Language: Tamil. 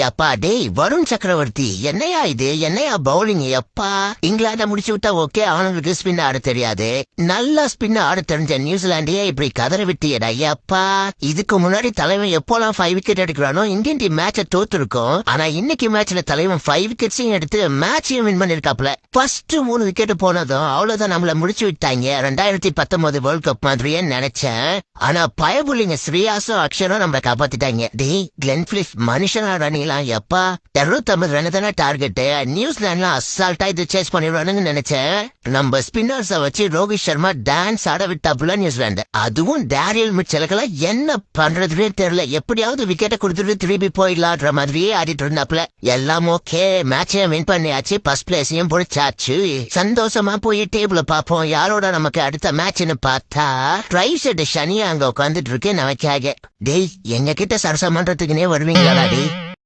எப்பா டேய் வருண் சக்கரவர்த்தி, என்னையா இது? என்னையா பவுலிங்? எப்பா இங்கிலாந்த முடிச்சு விட்டா ஓகே, அவனுங்களுக்கு ஸ்பின் ஆட தெரியாது. நல்லா ஸ்பின் ஆட தெரிஞ்ச நியூசிலாண்டையே இப்படி கதற விட்டியடா. எப்பா இதுக்கு முன்னாடி தலைவன் எப்போலாம் 5 விக்கெட் எடுக்கிறானோ இந்தியன் டீம் மேட்ச தோத்துருக்கும். ஆனா இன்னைக்கு மேட்ச்ல தலைவன் 5 விக்கெட்ஸையும் எடுத்து மேட்சையும் வின் பண்ணிருக்காப்ல. ஃபர்ஸ்ட் 3 விக்கெட் போனதும் அவ்வளவுதான், நம்மள முடிச்சு விட்டாங்க. 2019 வேர்ல்ட் கப் மாதிரியே நினைச்சேன். ஆனா பயபுள்ளிங்க ஸ்ரீயாசும் அக்ஷரும் நம்ம காப்பாத்திட்டாங்க. டேய் கிளென் பிலிப் மனுஷனா ரனிலாம். எப்பா 250 ரன் தானே டார்கெட். நியூசிலாண்ட்ல அசால்ட்டா இது சேஸ் பண்ணிடுவானுன்னு நினைச்சேன். நம்ம ஸ்பின்னர்ஸ வச்சு ரோஹித் சர்மா டான்ஸ் ஆட விட்டாப்புல நியூசிலாந்து. அதுவும் டேரியல் மிச்சலுக்கெல்லாம் என்ன பண்றதுன்னே தெரியல. எப்படியாவது விக்கெட்டை கொடுத்துட்டு திருப்பி போயிடலான்ற மாதிரியே ஆடிட்டு இருந்தாப்புல. எல்லாம் ஓகே, மேட்சையும் வின் பண்ணியாச்சு, ஃபர்ஸ்ட் பிளேஸையும் பிடிச்சாச்சு. சந்தோஷமா போய் டேபிள பாப்போம் யாரோட நமக்கு அடுத்த மேட்ச்னு பார்த்தா ட்ரை செட் சனியா அங்க உட்காந்துட்டு இருக்கு நமக்காக. டேய் எங்க கிட்ட சரசம் பண்றதுக்குன்னே வருவீங்களா டேய்?